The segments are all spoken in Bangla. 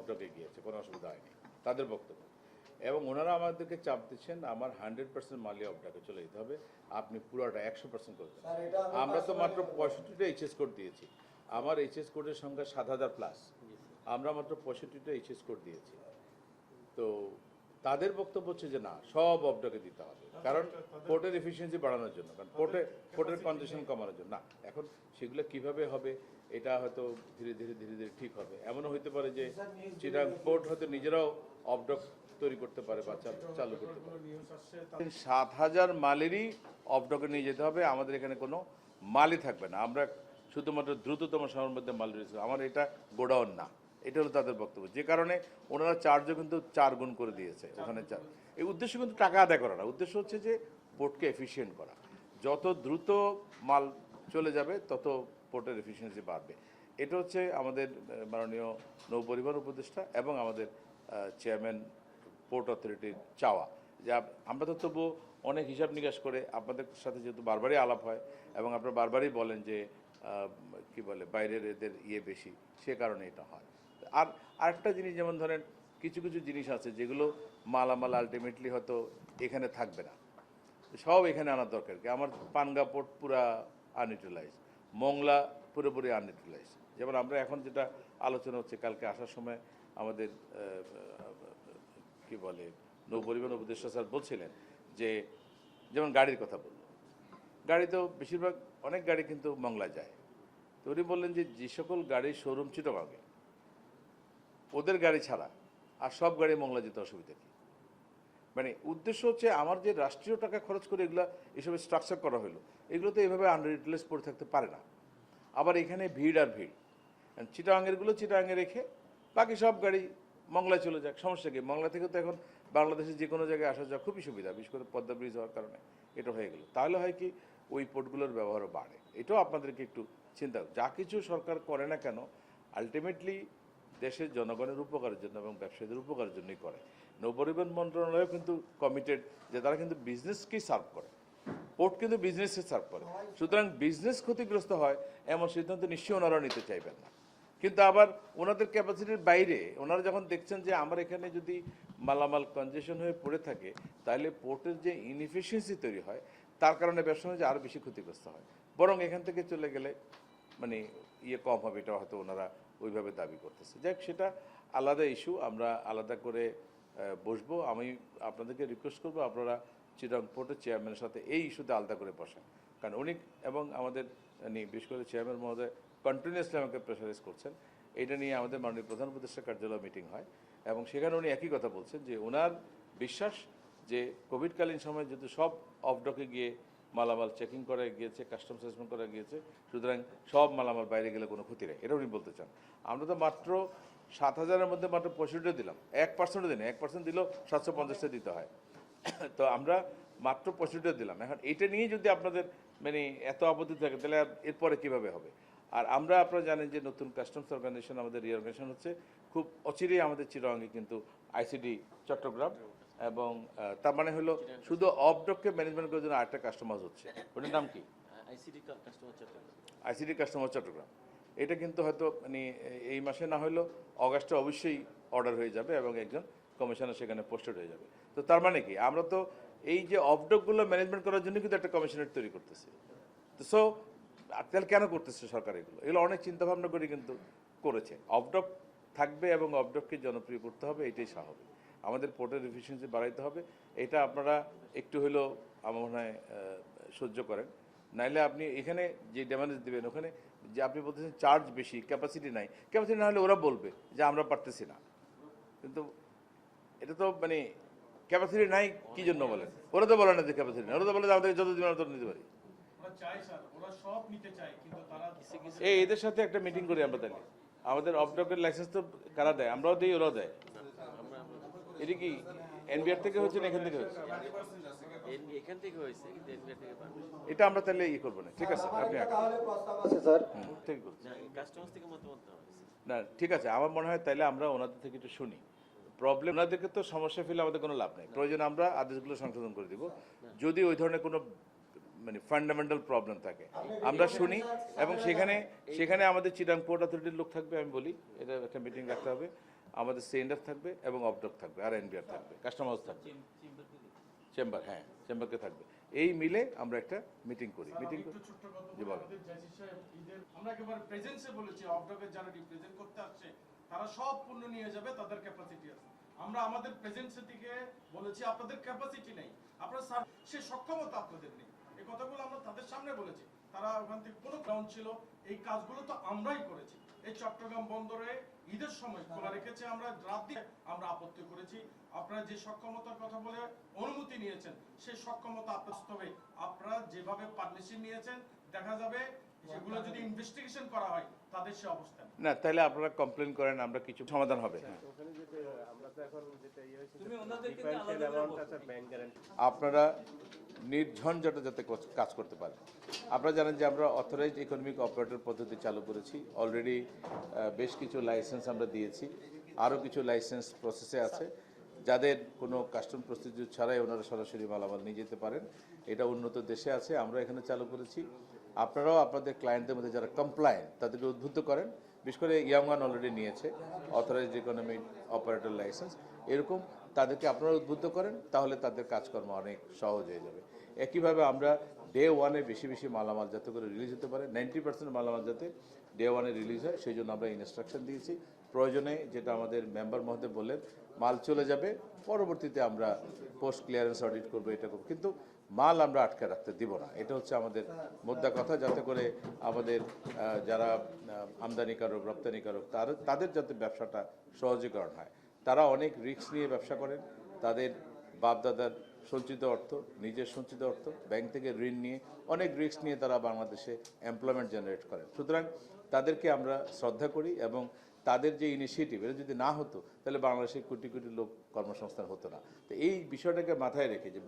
অবডকে গিয়েছে, কোনো অসুবিধা হয়নি তাদের বক্তব্য। এবং ওনারা আমাদেরকে চাপ দিচ্ছেন আমার 100% মালি অবডকে চলে যেতে হবে, আপনি পুরোটা 100% করে দেন। আমরা তো মাত্র 65টা এইচএস কোড দিয়েছি, আমার এইচএস কোডের সংখ্যা 7,000+, আমরা মাত্র 65টা এইচএস কোড দিয়েছি। তো তাদের বক্তব্য হচ্ছে যে না, সব অবডকে দিতে হবে, কারণ পোর্টের এফিসিয়েন্সি বাড়ানোর জন্য, কারণ পোর্টের কন্ডিশন কমানোর জন্য। না, এখন সেগুলো কিভাবে হবে এটা হয়তো ধীরে ধীরে ধীরে ধীরে ঠিক হবে। এমনও হতে পারে যে চিটাগাং পোর্ট হয়তো নিজেরাও অবডক তৈরি করতে পারে বা চালু করতে পারে। 7,000 মালেরই অবডকে নিয়ে যেতে হবে, আমাদের এখানে কোনো মালই থাকবে না, আমরা শুধুমাত্র দ্রুততম সময়ের মধ্যে মাল রিলিজ। আমার এটা গোডাউন না, এটা হলো তাদের বক্তব্য, যে কারণে ওনারা চার্জও কিন্তু 4 গুণ করে দিয়েছে ওখানে। এই উদ্দেশ্য কিন্তু টাকা আদায় করা না, উদ্দেশ্য হচ্ছে যে পোর্টকে এফিশিয়েন্ট করা। যত দ্রুত মাল চলে যাবে তত পোর্টের এফিসিয়েন্সি বাড়বে। এটা হচ্ছে আমাদের মাননীয় নৌপরিবহন উপদেষ্টা এবং আমাদের চেয়ারম্যান পোর্ট অথরিটির চাওয়া, যে আমরা তো তবু অনেক হিসাব নিকাশ করে আপনাদের সাথে যেহেতু বারবারই আলাপ হয় এবং আপনারা বারবারই বলেন যে কি বলে বাইরের এদের বেশি, সে কারণে এটা হয়। আর আরেকটা জিনিস, যেমন ধরেন কিছু কিছু জিনিস আছে যেগুলো মালামাল আলটিমেটলি হয়তো এখানে থাকবে না, সব এখানে আনার দরকার কি। আমার পানগা পোর্ট পুরা আনইউটিলাইজ, মংলা পুরোপুরি আনইউটিলাইজ। যেমন আমরা এখন যেটা আলোচনা হচ্ছে, কালকে আসার সময় আমাদের কি বলে নৌপরিবহন উপদেষ্টা স্যার বলছিলেন যে, যেমন গাড়ির কথা বলল, গাড়ি তো বেশিরভাগ অনেক গাড়ি কিন্তু মংলা যায়। তো উনি বললেন যে যে সকল গাড়ির শোরুম চিটাগাংয়ে, ওদের গাড়ি ছাড়া আর সব গাড়ি মংলা যেতে অসুবিধা কী? মানে উদ্দেশ্য হচ্ছে আমার যে রাষ্ট্রীয় টাকা খরচ করে এসব স্ট্রাকচার করা হলো, এগুলো তো এভাবে আন্ডার ইউটিলাইজ পড়ে থাকতে পারে না। আবার এখানে ভিড় আর ভিড়, চিটাগাংয়েরগুলো চিটাগাংয়ে রেখে বাকি সব গাড়ি মংলায় চলে যাক, সমস্যা কি? মংলা থেকে তো এখন বাংলাদেশের যে কোনো জায়গায় আসা যাওয়া খুবই সুবিধা, বিশেষ করে পদ্মা ব্রিজ হওয়ার কারণে এটা হয়ে গেল। তাহলে হয় কি, ওই পোর্টগুলোর ব্যবহারও বাড়ে। এটাও আপনাদেরকে একটু চিন্তা, যা কিছু সরকার করে না কেন আলটিমেটলি দেশের জনগণের উপকারের জন্য এবং ব্যবসায়ীদের উপকারের জন্যই করে। নৌপরিবহন মন্ত্রণালয় কিন্তু কমিটেড যে তারা কিন্তু বিজনেসকেই সার্ভ করে, পোর্ট কিন্তু বিজনেসকে সার্ভ করে। সুতরাং বিজনেস ক্ষতিগ্রস্ত হয় এমন সিদ্ধান্ত নিশ্চয়ই ওনারা নিতে চাইবেন না। কিন্তু আবার ওনাদের ক্যাপাসিটির বাইরে ওনারা যখন দেখছেন যে আমার এখানে যদি মালামাল কনজেশন হয়ে পড়ে থাকে, তাহলে পোর্টের যে ইনএফিসিয়েন্সি তৈরি হয় তার কারণে ব্যবসা বাণিজ্য আরও বেশি ক্ষতিগ্রস্ত হয়। বরং এখান থেকে চলে গেলে মানে কম হবে, এটা হয়তো ওনারা ওইভাবে দাবি করতেছে। যাক, সেটা আলাদা ইস্যু, আমরা আলাদা করে বসবো। আমি আপনাদেরকে রিকোয়েস্ট করবো আপনারা চিটাগাং পোর্টের চেয়ারম্যানের সাথে এই ইস্যুতে আলাদা করে বসেন, কারণ উনি এবং আমাদের বিশেষ করে চেয়ারম্যান মহোদয় কন্টিনিউয়াসলি আমাকে প্রেশারাইজ করছেন। এটা নিয়ে আমাদের মাননীয় প্রধান উপদেষ্টা কার্যালয় মিটিং হয় এবং সেখানে উনি একই কথা বলছেন যে ওনার বিশ্বাস যে কোভিডকালীন সময় যেহেতু সব অফডকে গিয়ে মালামাল চেকিং করা গিয়েছে, কাস্টমস অ্যাসেসমেন্ট করা গিয়েছে, সুতরাং সব মালামাল বাইরে গেলে কোনো ক্ষতি নেই, এটা উনি বলতে চান। আমরা তো মাত্র 7,000-এর মধ্যে মাত্র 65 দিলাম, 1% দিন, 1% দিলেও 750টা দিতে হয়। তো আমরা মাত্র 65 দিলাম। এখন এটা নিয়ে যদি আপনাদের মানে এত আপত্তি থাকে, তাহলে এরপরে কীভাবে হবে? আর আমরা, আপনারা জানেন যে নতুন কাস্টমস অর্গানাইজেশন আমাদের রিঅর্গানাইজেশন হচ্ছে, খুব অচিরেই আমাদের চিটাগাংয়ে কিন্তু আইসিডি চট্টগ্রাম এবং তার মানে হলো শুধু অফডককে ম্যানেজমেন্ট করার জন্য আরেকটা কাস্টমার হচ্ছে, ওটার নাম কি? ICD customer Chattogram. এটা কিন্তু হয়তো মানে এই মাসে না হলেও অগাস্টে অবশ্যই অর্ডার হয়ে যাবে এবং একজন কমিশনার সেখানে পোস্টেড হয়ে যাবে। তো তার মানে কি, আমরা তো এই যে অফডকগুলো ম্যানেজমেন্ট করার জন্য কিন্তু একটা কমিশনার তৈরি করতেছি। তো সো তাহলে কেন করতেছে সরকার এগুলো অনেক চিন্তাভাবনা করে কিন্তু করেছে। অফডক থাকবে এবং অফডককে জনপ্রিয় করতে হবে, এটাই স্বাভাবিক। আমাদের পোর্টের এফিসিয়েন্সি বাড়াইতে হবে, এটা আপনারা একটু হলেও আমার মনে হয় সহ্য করেন। নাইলে আপনি এখানে যে ড্যামেজ দেবেন, ওখানে যে আপনি বলতেছেন চার্জ বেশি, ক্যাপাসিটি নাই, ক্যাপাসিটি না হলে ওরা বলবে যে আমরা পারতেছি না। কিন্তু এটা তো মানে ক্যাপাসিটি নাই কি জন্য বলেন? ওরা তো বলে না যে ক্যাপাসিটি নাই, ওরা তো বলে যে আমাদের যত দিন আমরা তত নিতে পারি। এদের সাথে একটা মিটিং করি আমরা, তাহলে আমাদের অফডকের লাইসেন্স তো কারা দেয়? আমরাও দিই, ওরাও দেয়। এটা কি এনবিআর থেকে হয়েছে না এখান থেকে হয়েছে? এটা আমরা তাহলে করবো না, ঠিক আছে? আপনি ঠিক বলছেন। না, ঠিক আছে, আমার মনে হয় তাইলে আমরা ওনাদের থেকে একটু শুনি প্রবলেম। ওনাদেরকে তো সমস্যা ফেলে আমাদের কোনো লাভ নেই, প্রয়োজন আমরা আদেশগুলো সংশোধন করে দিব যদি ওই ধরনের কোনো মানে ফান্ডামেন্টাল প্রবলেম থাকে, আমরা শুনি। এবং সেখানে আমাদের চিটাগাং পোর্ট অথরিটির লোক থাকবে, আমি বলি এটা একটা মিটিং রাখতে হবে। আমাদের সেন্ডার থাকবে এবং অবডক থাকবে আর এনবিআর থাকবে, কাস্টম হাউস থাকবে, চেম্বার, হ্যাঁ চেম্বারকে থাকবে। এই মিলে আমরা একটা মিটিং করি। মিটিং জি বলেন। আমরা একেবারে প্রেজেন্সে বলেছি অবডকের যারা রিপ্রেজেন্ট করতে আসছে তারা সব পণ্য নিয়ে যাবে, তাদের ক্যাপাসিটি আছে। আমরা আমাদের প্রেজেন্সে থেকে বলেছি আপনাদের ক্যাপাসিটি নেই, আপনারা সে সক্ষমতা আপনাদের নেই। এই কথাগুলো আমরা তাদের সামনে বলেছি। তারা ওখান থেকে কোনো গ্রাউন্ড ছিল, এই কাজগুলো তো আমরাই করেছি। এই চট্টগ্রাম বন্দরে ঈদের সময় খোলা রেখেছে, আমরা রাত দিয়ে আমরা আপত্তি করেছি। আপনারা যে সক্ষমতার কথা বলে অনুমতি নিয়েছেন, সেই সক্ষমতা বাস্তবে আপনারা যেভাবে পার্টনারশিপ নিয়েছেন দেখা যাবে সেগুলো যদি ইনভেস্টিগেশন করা হয় তাদের সে অবস্থা না, তাহলে আপনারা কমপ্লেন করেন, আমরা কিছু সমাধান হবে। আপনারা নির্ঝঞ্ঝাটে যাতে কাজ করতে পারেন। আপনারা জানেন যে আমরা অথরাইজড ইকোনমিক অপারেটর পদ্ধতি চালু করেছি অলরেডি। বেশ কিছু লাইসেন্স আমরা দিয়েছি, আরও কিছু লাইসেন্স প্রসেসে আছে। যাদের কোনো কাস্টম প্রসিডিউর ছাড়াই ওনারা সরাসরি মালামাল নিয়ে যেতে পারেন, এটা উন্নত দেশে আছে, আমরা এখানে চালু করেছি। আপনারাও আপনাদের ক্লায়েন্টদের মধ্যে যারা কমপ্লায়েন্ট তাদেরকে উদ্বুদ্ধ করেন। বিশেষ করে ইয়াংওয়ান অলরেডি নিয়েছে অথরাইজড ইকোনমিক অপারেটর লাইসেন্স, এরকম তাদেরকে আপনারা উদ্বুদ্ধ করেন, তাহলে তাদের কাজকর্ম অনেক সহজ হয়ে যাবে। একইভাবে আমরা ডে ওয়ানে বেশি বেশি মালামাল যাতে করে রিলিজ হতে পারে, 90% মালামাল যাতে ডে ওয়ানে রিলিজ হয়, সেই জন্য আমরা ইনস্ট্রাকশন দিয়েছি। প্রয়োজনে যেটা আমাদের মেম্বার মহোদয় বললেন, মাল চলে যাবে, পরবর্তীতে আমরা পোস্ট ক্লিয়ারেন্স অডিট করবো, এটা করবো, কিন্তু মাল আমরা আটকে রাখতে দিব না। এটা হচ্ছে আমাদের মোদ্দা কথা, যাতে করে আমাদের যারা আমদানিকারক রপ্তানিকারক তাদের যাতে ব্যবসাটা সহজীকরণ হয়। তারা অনেক রিস্ক নিয়ে ব্যবসা করেন, তাদের বাপদাদার সঞ্চিত অর্থ, নিজের সঞ্চিত অর্থ, ব্যাংক থেকে ঋণ নিয়ে অনেক রিস্ক নিয়ে তারা বাংলাদেশে এমপ্লয়মেন্ট জেনারেট করেন। সুতরাং তাদেরকে আমরা শ্রদ্ধা করি এবং তাদের যে ইনিশিয়েটিভ, এটা যদি না হতো তাহলে বাংলাদেশে কোটি কোটি লোক কর্মসংস্থান হতো না। তো এই বিষয়টাকে মাথায় রেখে যে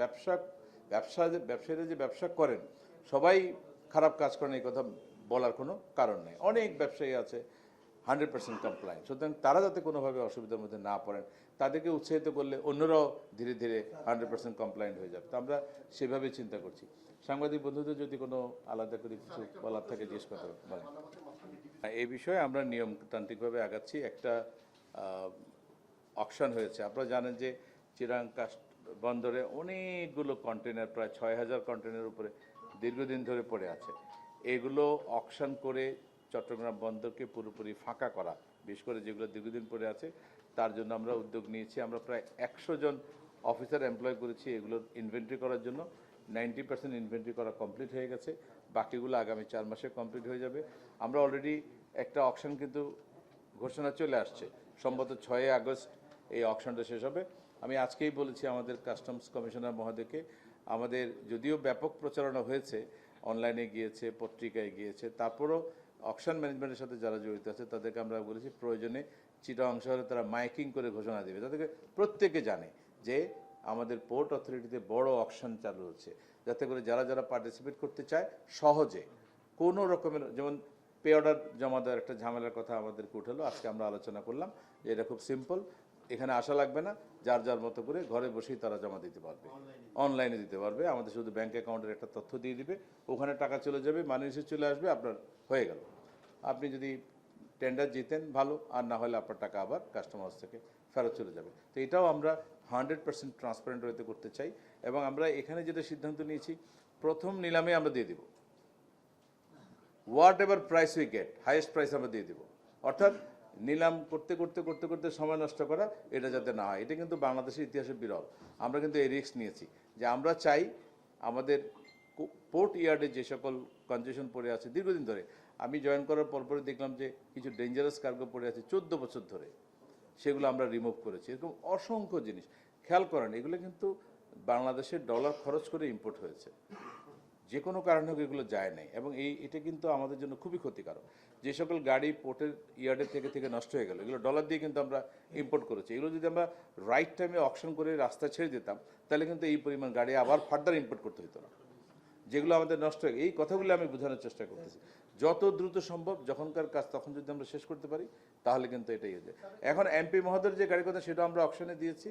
ব্যবসায়ীরা যে ব্যবসা করেন সবাই খারাপ কাজ করেন এই কথা বলার কোনো কারণ নেই। অনেক ব্যবসায়ী আছে 100% কমপ্লায়েন্ট, সুতরাং তারা যাতে কোনোভাবে অসুবিধার মধ্যে না পড়েন, তাদেরকে উৎসাহিত করলে অন্যরাও ধীরে ধীরে 100% কমপ্লায়েন্ট হয়ে যাবে। তো আমরা সেভাবেই চিন্তা করছি। সাংবাদিক বন্ধুদের যদি কোনো আলাদা করে কিছু বলার থাকে জিজ্ঞেস করতে পারেন। এই বিষয়ে আমরা নিয়মতান্ত্রিকভাবে আগাচ্ছি। একটা অকশন হয়েছে, আপনারা জানেন যে চিরাং বন্দরে অনেকগুলো কন্টেনার, প্রায় 6000 কন্টেনারের উপরে দীর্ঘদিন ধরে পড়ে আছে। এগুলো অকশন করে চট্টগ্রাম বন্দরকে পুরোপুরি ফাঁকা করা, বিশেষ করে যেগুলো দীর্ঘদিন পড়ে আছে, তার জন্য আমরা উদ্যোগ নিয়েছি। আমরা প্রায় 100 জন অফিসার এমপ্লয় করেছি এগুলোর ইনভেন্টরি করার জন্য। 90% ইনভেন্টরি করা কমপ্লিট হয়ে গেছে, বাকিগুলো আগামী 4 মাসে কমপ্লিট হয়ে যাবে। আমরা অলরেডি একটা অকশন কিন্তু ঘোষণা চলে আসছে, সম্ভবত 6 আগস্ট এই অকশনটা শেষ হবে। আমি আজকেই বলেছি আমাদের কাস্টমস কমিশনার মহোদয়কে, আমাদের যদিও ব্যাপক প্রচারণা হয়েছে, অনলাইনে গিয়েছে, পত্রিকায় গিয়েছে, তারপরও অকশন ম্যানেজমেন্টের সাথে যারা জড়িত আছে তাদেরকে আমরা বলেছি প্রয়োজনে চিটাগং শহরে তারা মাইকিং করে ঘোষণা দেবে, তাদেরকে প্রত্যেকে জানে যে আমাদের পোর্ট অথরিটিতে বড় অকশন চালু হচ্ছে, যাতে করে যারা যারা পার্টিসিপেট করতে চায় সহজে কোনো রকমের, যেমন পে অর্ডার জমা দেওয়ার একটা ঝামেলার কথা আমাদেরকে উঠালো, আজকে আমরা আলোচনা করলাম যে এটা খুব সিম্পল, এখানে আসা লাগবে না, যার যার মতো করে ঘরে বসেই তারা জমা দিতে পারবে, অনলাইনে দিতে পারবে। আমাদের শুধু ব্যাঙ্ক অ্যাকাউন্টের একটা তথ্য দিয়ে দিবে, ওখানে টাকা চলে যাবে, মানি রিসিট চলে আসবে, আপনার হয়ে গেল। আপনি যদি টেন্ডার জিতেন ভালো, আর না হলে আপনার টাকা আবার কাস্টমার্স থেকে ফেরত চলে যাবে। তো এটাও আমরা 100% ট্রান্সপারেন্ট হতে করতে চাই। এবং আমরা এখানে যেটা সিদ্ধান্ত নিয়েছি, প্রথম নিলামে আমরা দিয়ে দিব, what ever price we get, highest price আমরা দিয়ে দিব। অর্থাৎ নিলাম করতে করতে করতে করতে সময় নষ্ট করা, এটা যাতে না হয়। এটা কিন্তু বাংলাদেশের ইতিহাসে বিরল। আমরা কিন্তু এই রিস্ক নিয়েছি যে আমরা চাই আমাদের পোর্ট ইয়ার্ডে যে সকল কনজেশন পড়ে আছে দীর্ঘদিন ধরে, আমি জয়েন করার পরপরই দেখলাম যে কিছু ডেঞ্জারাস কার্গো পড়ে আছে 14 বছর ধরে, সেগুলো আমরা রিমুভ করেছি। এরকম অসংখ্য জিনিস খেয়াল করেন, এগুলো কিন্তু বাংলাদেশের ডলার খরচ করে ইম্পোর্ট হয়েছে, যে কোনো কারণে এগুলো যায় নাই। এবং এটা কিন্তু আমাদের জন্য খুবই ক্ষতিকারক। যে সকল গাড়ি পোর্টের ইয়ার্ডের থেকে নষ্ট হয়ে গেল, এগুলো ডলার দিয়ে কিন্তু আমরা ইম্পোর্ট করেছি। এগুলো যদি আমরা রাইট টাইমে অকশন করে রাস্তায় ছেড়ে দিতাম, তাহলে কিন্তু এই পরিমাণ গাড়ি আবার ফার্দার ইম্পোর্ট করতে হতো না। যেগুলো আমাদের নষ্ট হয়ে, এই কথাগুলো আমি বোঝানোর চেষ্টা করতেছি। যত দ্রুত সম্ভব যখনকার কাজ তখন যদি আমরা শেষ করতে পারি, তাহলে কিন্তু এটাই হয়ে যায়। এখন এমপি মহোদয়ের যে গাড়ির কথা, সেটা আমরা অকশনে দিয়েছি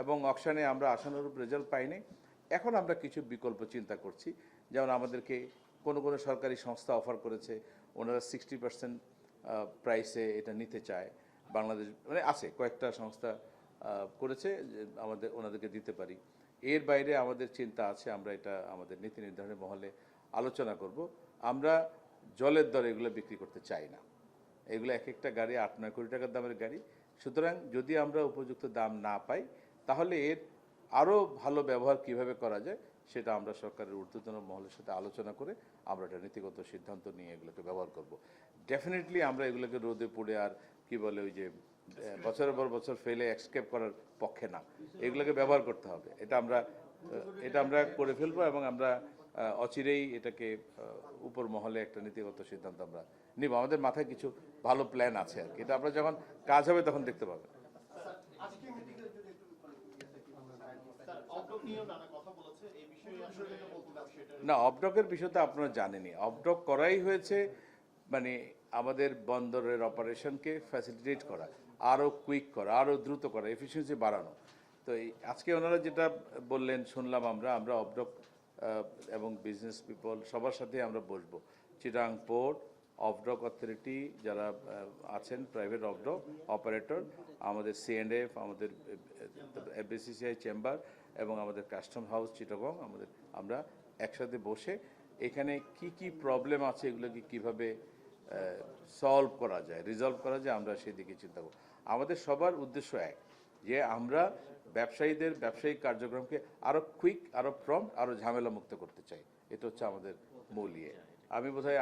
এবং অকশনে আমরা আশানুরূপ রেজাল্ট পাইনি। এখন আমরা কিছু বিকল্প চিন্তা করছি, যেমন আমাদেরকে কোনো কোনো সরকারি সংস্থা অফার করেছে, ওনারা 60% প্রাইসে এটা নিতে চায়। বাংলাদেশ মানে আছে কয়েকটা সংস্থা করেছে যে ওনাদেরকে দিতে পারি। এর বাইরে আমাদের চিন্তা আছে, আমরা এটা আমাদের নীতি নির্ধারণের মহলে আলোচনা করব। আমরা জলের দরে এগুলো বিক্রি করতে চাই না। এগুলো এক একটা গাড়ি 8-9 কোটি টাকার দামের গাড়ি। সুতরাং যদি আমরা উপযুক্ত দাম না পাই তাহলে এর আরও ভালো ব্যবহার কিভাবে করা যায় সেটা আমরা সরকারের ঊর্ধ্বতন মহলের সাথে আলোচনা করে আমরা একটা নীতিগত সিদ্ধান্ত নিয়ে এগুলোকে ব্যবহার করব। ডেফিনেটলি আমরা এগুলোকে রোদে পড়ে আর কি বলে ওই যে বছরের পর বছর ফেলে এক্সকেপ করার পক্ষে না, এগুলোকে ব্যবহার করতে হবে। এটা আমরা করে ফেলবো এবং আমরা অচিরেই এটাকে উপর মহলে একটা নীতিগত সিদ্ধান্ত আমরা নিব। আমাদের মাথায় কিছু ভালো প্ল্যান আছে আর কি, এটা আমরা যখন কাজ হবে তখন দেখতে পাবেন। না, অবডকের বিষয়টা আপনারা জানেনই, অবডক করাই হয়েছে মানে আমাদের বন্দরের অপারেশনকে ফ্যাসিলিটেট করা, আরও কুইক করা, আরও দ্রুত করা, এফিসিয়েন্সি বাড়ানো। তো এই আজকে ওনারা যেটা বললেন শুনলাম, আমরা অবডক এবং বিজনেস পিপল সবার সাথে আমরা বসবো। চিটাং পোর্ট, অবডক অথরিটি যারা আছেন, প্রাইভেট অবডক অপারেটর, আমাদের সিএনএফ, আমাদের এফবিসিসিআই চেম্বার এবং আমাদের কাস্টম হাউস চিটাগং, আমরা একসাথে বসে এখানে কি কি প্রবলেম আছে এগুলোকে কীভাবে সলভ করা যায়, রিজলভ করা যায়, আমরা সেদিকে চিন্তা করব। আমাদের সবার উদ্দেশ্য এক, যে আমরা ব্যবসায়ীদের ব্যবসায়িক কার্যক্রমকে আরও কুইক, আরও প্রম্পট, আরও ঝামেলা মুক্ত করতে চাই। এটা হচ্ছে আমাদের মূল ইয়ে। আমি বোধহয়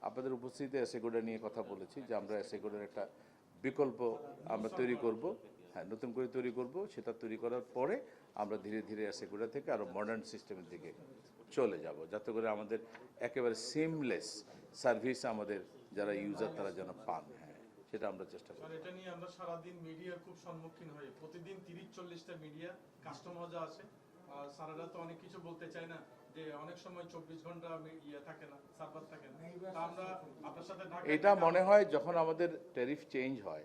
আপনাদের উপস্থিতিতে এসএগুডা নিয়ে কথা বলেছি যে আমরা এসএগুডার একটা বিকল্প আমরা তৈরি করব, হ্যাঁ নতুন করে তৈরি করব। সেটা তৈরি করার পরে আমরা ধীরে ধীরে এসএগুডা থেকে আরও মডার্ন সিস্টেমের দিকে চলে যাব, যাতে করে আমাদের একেবারে সিমলেস সার্ভিস আমাদের যারা ইউজার তারা যেন পান। হ্যাঁ, সেটা আমরা চেষ্টা করি। এটা নিয়ে আমরা সারাদিন মিডিয়ার খুব সম্মুখীন হই, প্রতিদিন 30-40টা মিডিয়া কাস্টমার যা আসে। আর স্যারেরা তো অনেক কিছু বলতে চায় না, যে অনেক সময় 24 ঘন্টা থাকে না, সার্ভার থাকে না। তা আমরা আপনার সাথে এটা মনে হয় যখন আমাদের ট্যারিফ চেঞ্জ হয়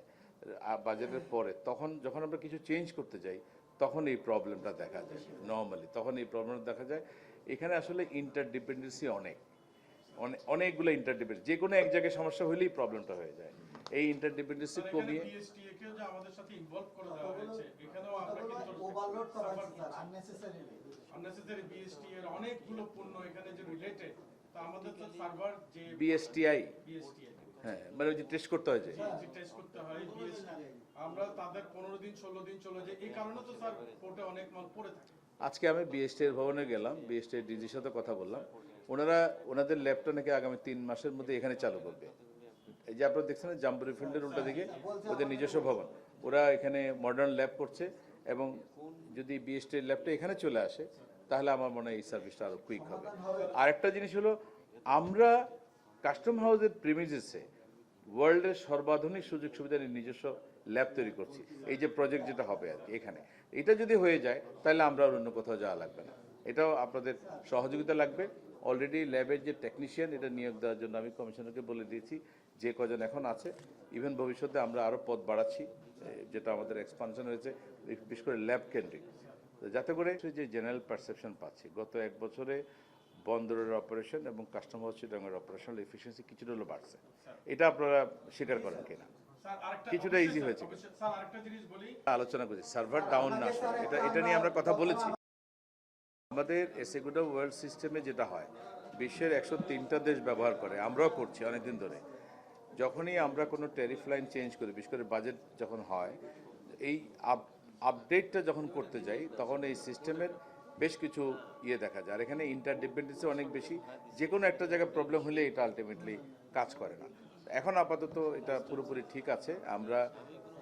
বাজেটের পরে, তখন যখন আমরা কিছু চেঞ্জ করতে যাই তখন এই প্রবলেমটা দেখা যায়। নর্মালি তখন এই প্রবলেমটা দেখা যায়। এখানে আসলে ইন্টারডিপেন্ডেন্সি অনেকগুলো ইন্টারডিপেন্ডেন্স, যে কোনো এক জায়গায় সমস্যা হলেই প্রবলেমটা হয়ে যায়। এই ইন্টারডিপেন্ডেন্সি কমিয়ে বিএসটিএ কেও যে আমাদের সাথে ইনভলভ করে দেওয়া হয়েছে, এখানেও আমরা কিন্তু ওভারলোড করা হচ্ছে আননেসেসারি বিএসটি এর অনেকগুলো পণ্য এখানে যে রিলেটেড, তা আমাদের তো সার্ভার যে বিএসটিআই, বিএসটিআই, হ্যাঁ মানে ওই যে টেস্ট করতে হয়, যে টেস্ট করতে হয় বিএসটি, আমরা তাদের 15 দিন 16 দিন চলে যায়। এই কারণে তো স্যার পোর্টে অনেক মাল পড়ে থাকে। আজকে আমি বিএসটিআর ভবনে গেলাম, বিএসটিআর ডিজির সাথে কথা বললাম। ওনাদের ল্যাবটা নাকি আগামী 3 মাসের মধ্যে এখানে চালু করবে। এই যে আপনারা দেখছেন জাম্বুরি ফিল্ডের উল্টা দিকে ওদের নিজস্ব ভবন, ওরা এখানে মডার্ন ল্যাব করছে। এবং যদি বিএসটিআর ল্যাবটা এখানে চলে আসে তাহলে আমার মনে হয় এই সার্ভিসটা আরও কুইক হবে। আরেকটা জিনিস হলো, আমরা কাস্টম হাউসের প্রিমিজেসে ওয়ার্ল্ডের সর্বাধুনিক সুযোগ সুবিধার নিজস্ব ল্যাব তৈরি করছি। এই যে প্রজেক্ট যেটা হবে আর কি এখানে, এটা যদি হয়ে যায় তাহলে আমরা আর অন্য কোথাও যাওয়া লাগবে না। এটাও আপনাদের সহযোগিতা লাগবে। অলরেডি ল্যাবের যে টেকনিশিয়ান এটা নিয়োগ দেওয়ার জন্য আমি কমিশনারকে বলে দিয়েছি, যে কজন এখন আছে। ইভেন ভবিষ্যতে আমরা আরও পদ বাড়াচ্ছি, যেটা আমাদের এক্সপানশন হয়েছে বিশেষ করে ল্যাব কেন্দ্রিক, যাতে করে যে জেনারেল পারসেপশন পাচ্ছি গত 1 বছরে বন্দরের অপারেশন এবং কাস্টম হাউস চিটাগংয়ের অপারেশনাল এফিসিয়েন্সি কিছুটা হলো বাড়ছে। এটা আপনারা স্বীকার করেন কিনা? কিছুটা ইজি হয়েছে। স্যার আরেকটা জিনিস বলি, আলোচনা করছি সার্ভার ডাউন না, এটা নিয়ে আমরা কথা বলেছি। আমাদের এসএগুডা ওয়ার্ল্ড সিস্টেমে যেটা হয়, বিশ্বের 103টা দেশ ব্যবহার করে, আমরাও করছি অনেকদিন ধরে। যখনই আমরা কোনো ট্যারিফ লাইন চেঞ্জ করি, বিশেষ করে বাজেট যখন হয়, এই আপডেটটা যখন করতে যাই তখন এই সিস্টেমের বেশ কিছু দেখা যায়। আর এখানে ইন্টারডিপেন্ডেন্সি অনেক বেশি, যে কোনো একটা জায়গায় প্রবলেম হলে এটা আলটিমেটলি কাজ করে না। এখন আপাতত এটা পুরোপুরি ঠিক আছে। আমরা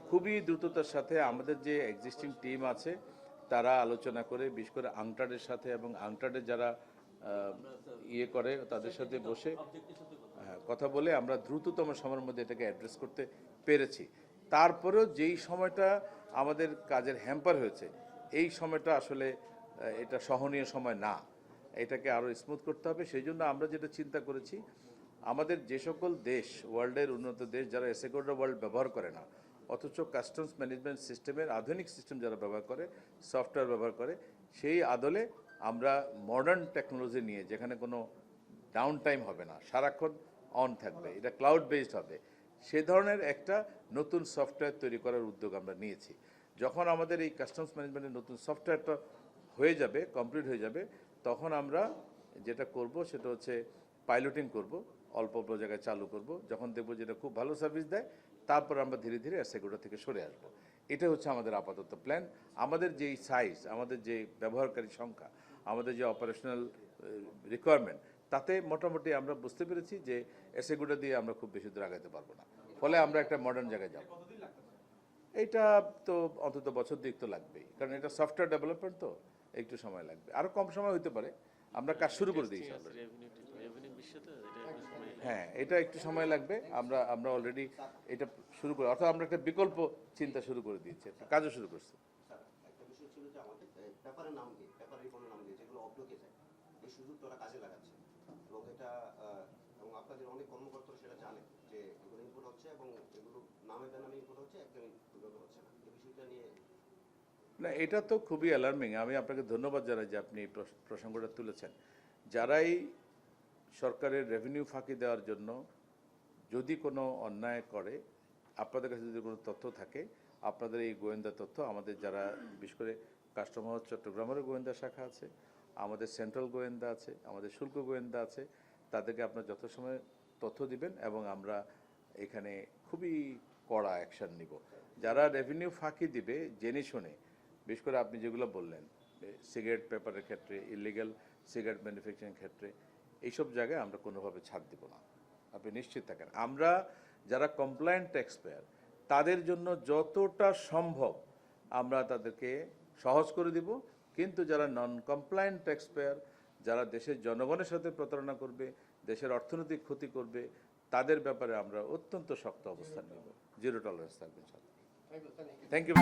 খুবই দ্রুততার সাথে আমাদের যে এক্সিস্টিং টিম আছে তারা আলোচনা করে, বিশেষ করে আংটার্ডের সাথে এবং আংটার্ডের যারা করে তাদের সাথে বসে কথা বলে আমরা দ্রুততম সময়ের মধ্যে এটাকে অ্যাড্রেস করতে পেরেছি। তারপরেও যেই সময়টা আমাদের কাজের হ্যাম্পার হয়েছে, এই সময়টা আসলে এটা সহনীয় সময় না, এটাকে আরও স্মুথ করতে হবে। সেই জন্য আমরা যেটা চিন্তা করেছি, আমাদের যে সকল দেশ ওয়ার্ল্ডের উন্নত দেশ যারা এসএগুডা ওয়ার্ল্ড ব্যবহার করে না, অথচ কাস্টমস ম্যানেজমেন্ট সিস্টেমের আধুনিক সিস্টেম যারা ব্যবহার করে, সফটওয়্যার ব্যবহার করে, সেই আদলে আমরা মডার্ন টেকনোলজি নিয়ে, যেখানে কোনো ডাউন টাইম হবে না, সারাক্ষণ অন থাকবে, এটা ক্লাউড বেসড হবে, সে ধরনের একটা নতুন সফটওয়্যার তৈরি করার উদ্যোগ আমরা নিয়েছি। যখন আমাদের এই কাস্টমস ম্যানেজমেন্টের নতুন সফটওয়্যারটা হয়ে যাবে, কমপ্লিট হয়ে যাবে, তখন আমরা যেটা করব সেটা হচ্ছে পাইলটিং করব, অল্প অল্প জায়গায় চালু করব। যখন দেখব যেটা খুব ভালো সার্ভিস দেয়, তারপর আমরা ধীরে ধীরে এসএগুডা থেকে সরে আসব। এটা হচ্ছে আমাদের আপাতত প্ল্যান। আমাদের যেই সাইজ, আমাদের যে ব্যবহারকারী সংখ্যা, আমাদের যে অপারেশনাল রিকোয়ারমেন্ট, তাতে মোটামুটি আমরা বুঝতে পেরেছি যে এসএগুডা দিয়ে আমরা খুব বেশি দূর আগাতে পারবো না। ফলে আমরা একটা মডার্ন জায়গায় যাব। কতদিন লাগতে পারে? এইটা তো অন্তত বছর দিক তো লাগবেই, কারণ এটা সফটওয়্যার ডেভেলপমেন্ট, তো একটু সময় লাগবে, আরও কম সময় হতে পারে। আমরা কাজ শুরু করে দিয়েছি অলরেডি। হ্যাঁ, এটা একটু সময় লাগবে। আমরা অলরেডি এটা শুরু করে, অর্থাৎ আমরা একটা বিকল্প চিন্তা শুরু করে দিয়েছি, একটা কাজও শুরু করছি। স্যার, একটা বিষয় ছিল যে আমাদের পেপারের নাম দিয়ে, পেপারের কোনো নাম দিয়ে যেগুলো অব্লকে যায়, এই সুযোগটা ওরা কাজে লাগাচ্ছে এবং এটা এবং আপনাদের অনেক কর্মকর্তারা সেটা জানে যে এগুলো ইনপুট হচ্ছে এবং এগুলো নামে বেনামে ইনপুট হচ্ছে, একদমই ইনপুট হচ্ছে না। এই বিষয়টা নিয়ে না, এটা তো খুবই অ্যালার্মিং। আমি আপনাকে ধন্যবাদ জানাই যে আপনি এই প্রসঙ্গটা তুলেছেন। যারাই সরকারের রেভিনিউ ফাঁকি দেওয়ার জন্য যদি কোনো অন্যায় করে, আপনাদের কাছে যদি কোনো তথ্য থাকে, আপনাদের এই গোয়েন্দা তথ্য আমাদের যারা, বিশেষ করে কাস্টমার চট্টগ্রামের গোয়েন্দা শাখা আছে, আমাদের সেন্ট্রাল গোয়েন্দা আছে, আমাদের শুল্ক গোয়েন্দা আছে, তাদেরকে আপনার যথাসময়ে তথ্য দিবেন এবং আমরা এখানে খুবই কড়া অ্যাকশন নিব। যারা রেভিনিউ ফাঁকি দিবে জেনে শুনে, বিশেষ করে আপনি যেগুলো বললেন সিগারেট পেপারের ক্ষেত্রে, ইলিগাল সিগারেট ম্যানুফ্যাকচারিং ক্ষেত্রে, এইসব জায়গায় আমরা কোনোভাবে ছাড় দিব না, আপনি নিশ্চিত থাকেন। আমরা যারা কমপ্লায়েন্ট ট্যাক্স পেয়ার, তাদের জন্য যতটা সম্ভব আমরা তাদেরকে সহজ করে দিব, কিন্তু যারা নন কমপ্লায়েন্ট ট্যাক্স পেয়ার, যারা দেশের জনগণের সাথে প্রতারণা করবে, দেশের অর্থনৈতিক ক্ষতি করবে, তাদের ব্যাপারে আমরা অত্যন্ত শক্ত অবস্থান নেব। জিরো টলারেন্স থাকবে। Thank you.